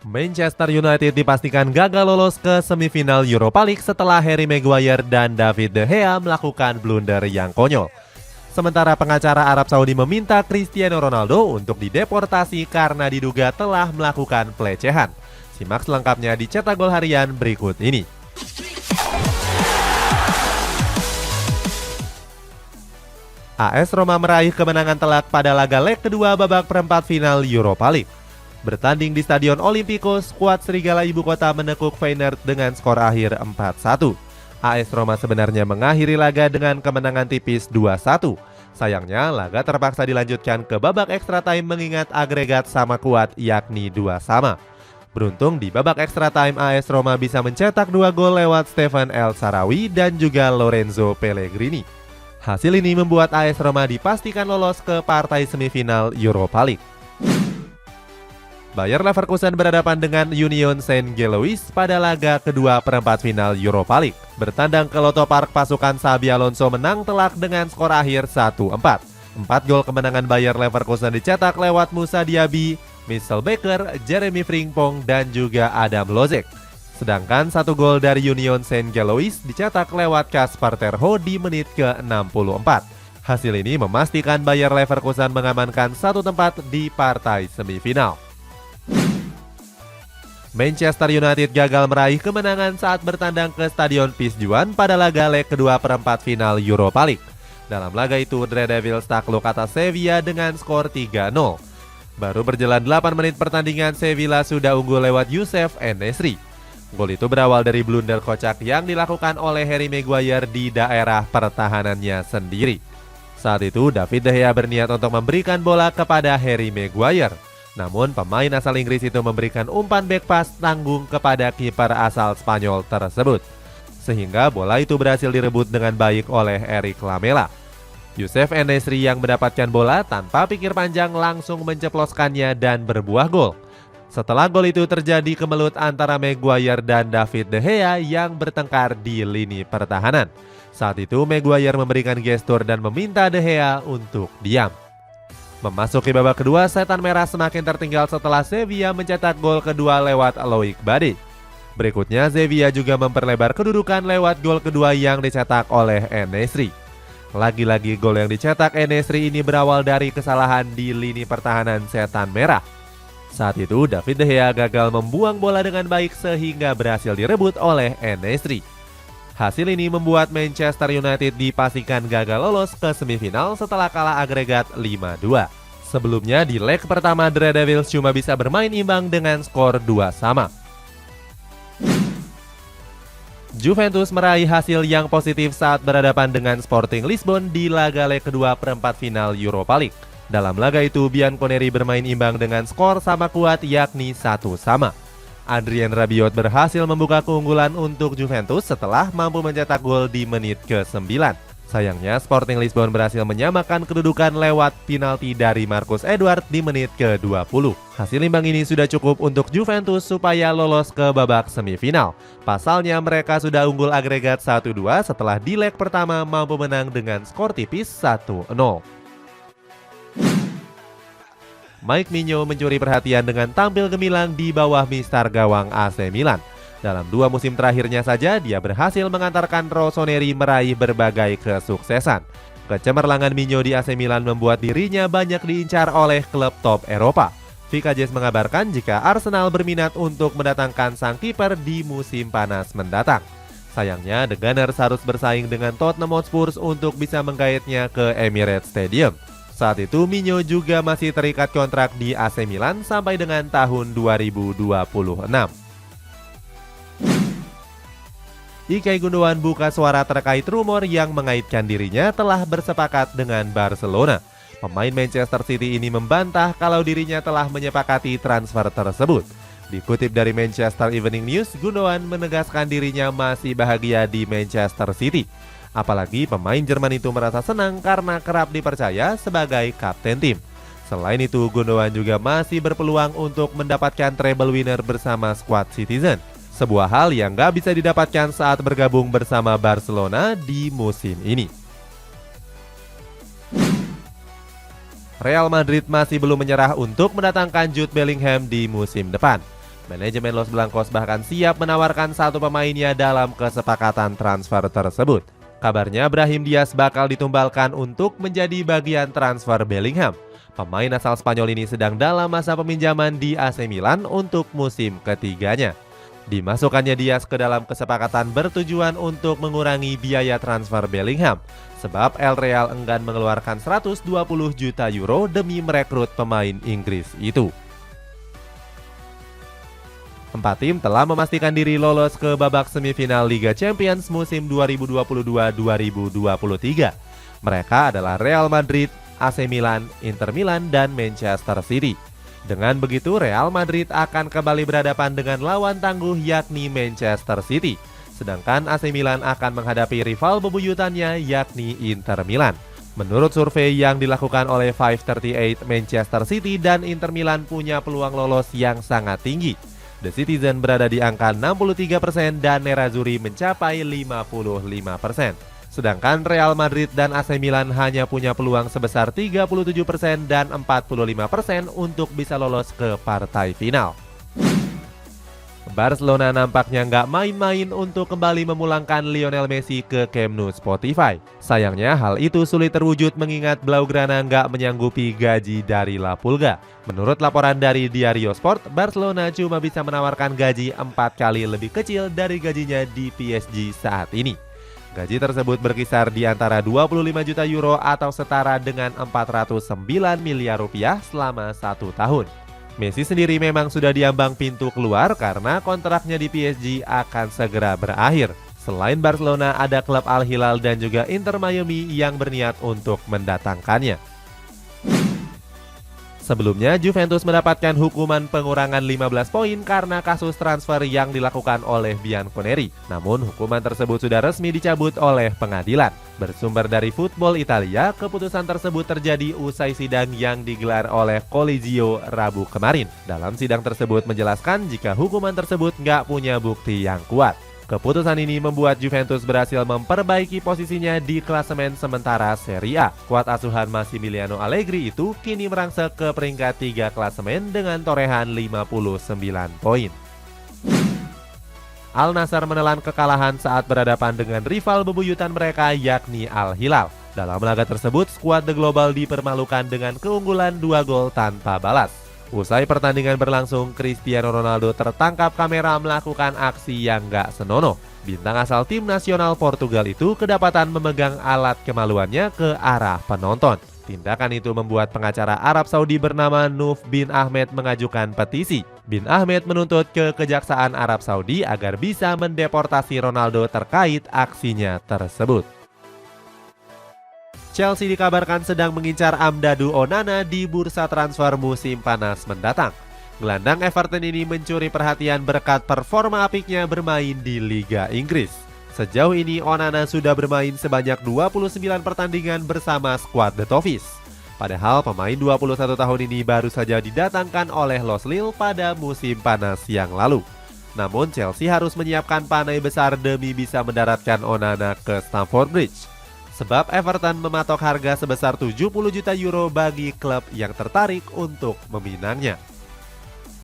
Manchester United dipastikan gagal lolos ke semifinal Europa League setelah Harry Maguire dan David De Gea melakukan blunder yang konyol. Sementara pengacara Arab Saudi meminta Cristiano Ronaldo untuk dideportasi karena diduga telah melakukan pelecehan. Simak selengkapnya di Cetak Gol Harian berikut ini. AS Roma meraih kemenangan telak pada laga leg kedua babak perempat final Europa League. Bertanding di Stadion Olimpico, skuad Serigala Ibu Kota menekuk Feyenoord dengan skor akhir 4-1. AS Roma sebenarnya mengakhiri laga dengan kemenangan tipis 2-1. Sayangnya, laga terpaksa dilanjutkan ke babak extra time mengingat agregat sama kuat yakni 2-2. Beruntung di babak extra time AS Roma bisa mencetak 2 gol lewat Stephen El Shaarawy dan juga Lorenzo Pellegrini. Hasil ini membuat AS Roma dipastikan lolos ke partai semifinal Europa League. Bayer Leverkusen berhadapan dengan Union Saint-Gilloise pada laga kedua perempat final Europa League. Bertandang ke Lotto Park, pasukan Xabi Alonso menang telak dengan skor akhir 1-4. 4 gol kemenangan Bayer Leverkusen dicetak lewat Moussa Diaby, Michel Bakker, Jeremy Frimpong, dan juga Adam Lozek. Sedangkan 1 gol dari Union Saint-Gilloise dicetak lewat Kasper Terho di menit ke-64. Hasil ini memastikan Bayer Leverkusen mengamankan 1 tempat di partai semifinal. Manchester United gagal meraih kemenangan saat bertandang ke Stadion Pizjuan pada laga leg kedua perempat final Europa League. Dalam laga itu, The Red Devils takluk atas Sevilla dengan skor 3-0. Baru berjalan 8 menit pertandingan, Sevilla sudah unggul lewat Youssef En-Nesyri. Gol itu berawal dari blunder kocak yang dilakukan oleh Harry Maguire di daerah pertahanannya sendiri. Saat itu, David De Gea berniat untuk memberikan bola kepada Harry Maguire. Namun pemain asal Inggris itu memberikan umpan back pass tanggung kepada kiper asal Spanyol tersebut. Sehingga bola itu berhasil direbut dengan baik oleh Eric Lamela. Youssef En-Nesyri yang mendapatkan bola tanpa pikir panjang langsung menceploskannya dan berbuah gol. Setelah gol itu terjadi kemelut antara Maguire dan David De Gea yang bertengkar di lini pertahanan. Saat itu Maguire memberikan gestur dan meminta De Gea untuk diam. Memasuki babak kedua, Setan Merah semakin tertinggal setelah Sevilla mencetak gol kedua lewat Loic Bade. Berikutnya, Sevilla juga memperlebar kedudukan lewat gol kedua yang dicetak oleh En-Nesyri. Lagi-lagi gol yang dicetak En-Nesyri ini berawal dari kesalahan di lini pertahanan Setan Merah. Saat itu, David De Gea gagal membuang bola dengan baik sehingga berhasil direbut oleh En-Nesyri. Hasil ini membuat Manchester United dipastikan gagal lolos ke semifinal setelah kalah agregat 5-2. Sebelumnya di leg pertama, The Red Devils cuma bisa bermain imbang dengan skor 2-2. Juventus meraih hasil yang positif saat berhadapan dengan Sporting Lisbon di laga leg kedua perempat final Europa League. Dalam laga itu, Bianconeri bermain imbang dengan skor sama kuat yakni 1-1. Adrien Rabiot berhasil membuka keunggulan untuk Juventus setelah mampu mencetak gol di menit ke-9. Sayangnya Sporting Lisbon berhasil menyamakan kedudukan lewat penalti dari Marcus Edwards di menit ke-20. Hasil imbang ini sudah cukup untuk Juventus supaya lolos ke babak semifinal. Pasalnya mereka sudah unggul agregat 1-2 setelah di leg pertama mampu menang dengan skor tipis 1-0. Mike Maignan mencuri perhatian dengan tampil gemilang di bawah mistar gawang AC Milan. Dalam 2 musim terakhirnya saja, dia berhasil mengantarkan Rossoneri meraih berbagai kesuksesan. Kecemerlangan Maignan di AC Milan membuat dirinya banyak diincar oleh klub top Eropa. Vika Jazz mengabarkan jika Arsenal berminat untuk mendatangkan sang kiper di musim panas mendatang. Sayangnya, The Gunners harus bersaing dengan Tottenham Hotspur untuk bisa menggaetnya ke Emirates Stadium. Saat itu Maignan juga masih terikat kontrak di AC Milan sampai dengan tahun 2026. Ilkay Gundogan buka suara terkait rumor yang mengaitkan dirinya telah bersepakat dengan Barcelona. Pemain Manchester City ini membantah kalau dirinya telah menyepakati transfer tersebut. Dikutip dari Manchester Evening News, Gundogan menegaskan dirinya masih bahagia di Manchester City. Apalagi pemain Jerman itu merasa senang karena kerap dipercaya sebagai kapten tim. Selain itu, Gundogan juga masih berpeluang untuk mendapatkan treble winner bersama skuad Citizen. Sebuah hal yang gak bisa didapatkan saat bergabung bersama Barcelona di musim ini. Real Madrid masih belum menyerah untuk mendatangkan Jude Bellingham di musim depan. Manajemen Los Blancos bahkan siap menawarkan satu pemainnya dalam kesepakatan transfer tersebut. Kabarnya Brahim Diaz bakal ditumbalkan untuk menjadi bagian transfer Bellingham. Pemain asal Spanyol ini sedang dalam masa peminjaman di AC Milan untuk musim ketiganya. Dimasukkannya Diaz ke dalam kesepakatan bertujuan untuk mengurangi biaya transfer Bellingham, sebab El Real enggan mengeluarkan 120 juta euro demi merekrut pemain Inggris itu. 4 tim telah memastikan diri lolos ke babak semifinal Liga Champions musim 2022-2023. Mereka adalah Real Madrid, AC Milan, Inter Milan, dan Manchester City. Dengan begitu, Real Madrid akan kembali berhadapan dengan lawan tangguh yakni Manchester City. Sedangkan AC Milan akan menghadapi rival bebuyutannya yakni Inter Milan. Menurut survei yang dilakukan oleh 538, Manchester City dan Inter Milan punya peluang lolos yang sangat tinggi. The Citizen berada di angka 63% dan Nerazzurri mencapai 55%. Sedangkan Real Madrid dan AC Milan hanya punya peluang sebesar 37% dan 45% untuk bisa lolos ke partai final. Barcelona nampaknya nggak main-main untuk kembali memulangkan Lionel Messi ke Camp Nou Spotify. Sayangnya hal itu sulit terwujud mengingat Blaugrana nggak menyanggupi gaji dari La Pulga. Menurut laporan dari Diario Sport, Barcelona cuma bisa menawarkan gaji 4 kali lebih kecil dari gajinya di PSG saat ini. Gaji tersebut berkisar di antara 25 juta euro atau setara dengan 409 miliar rupiah selama 1 tahun. Messi sendiri memang sudah diambang pintu keluar karena kontraknya di PSG akan segera berakhir. Selain Barcelona, ada klub Al Hilal dan juga Inter Miami yang berniat untuk mendatangkannya. Sebelumnya, Juventus mendapatkan hukuman pengurangan 15 poin karena kasus transfer yang dilakukan oleh Bianconeri. Namun, hukuman tersebut sudah resmi dicabut oleh pengadilan. Bersumber dari Football Italia, keputusan tersebut terjadi usai sidang yang digelar oleh Colegio Rabu kemarin. Dalam sidang tersebut menjelaskan jika hukuman tersebut nggak punya bukti yang kuat. Keputusan ini membuat Juventus berhasil memperbaiki posisinya di klasemen sementara Serie A. Skuad asuhan Massimiliano Allegri itu kini merangsek ke peringkat 3 klasemen dengan torehan 59 poin. Al Nassr menelan kekalahan saat berhadapan dengan rival bebuyutan mereka yakni Al Hilal. Dalam laga tersebut, skuad The Global dipermalukan dengan keunggulan 2 gol tanpa balas. Usai pertandingan berlangsung, Cristiano Ronaldo tertangkap kamera melakukan aksi yang gak senonoh. Bintang asal tim nasional Portugal itu kedapatan memegang alat kemaluannya ke arah penonton. Tindakan itu membuat pengacara Arab Saudi bernama Nuf bin Ahmed mengajukan petisi. Bin Ahmed menuntut ke Kejaksaan Arab Saudi agar bisa mendeportasi Ronaldo terkait aksinya tersebut. Chelsea dikabarkan sedang mengincar Amdadu Onana di bursa transfer musim panas mendatang. Gelandang Everton ini mencuri perhatian berkat performa apiknya bermain di Liga Inggris. Sejauh ini Onana sudah bermain sebanyak 29 pertandingan bersama skuad The Toffees. Padahal pemain 21 tahun ini baru saja didatangkan oleh Los Lille pada musim panas yang lalu. Namun Chelsea harus menyiapkan panai besar demi bisa mendaratkan Onana ke Stamford Bridge. Sebab Everton mematok harga sebesar 70 juta euro bagi klub yang tertarik untuk meminangnya.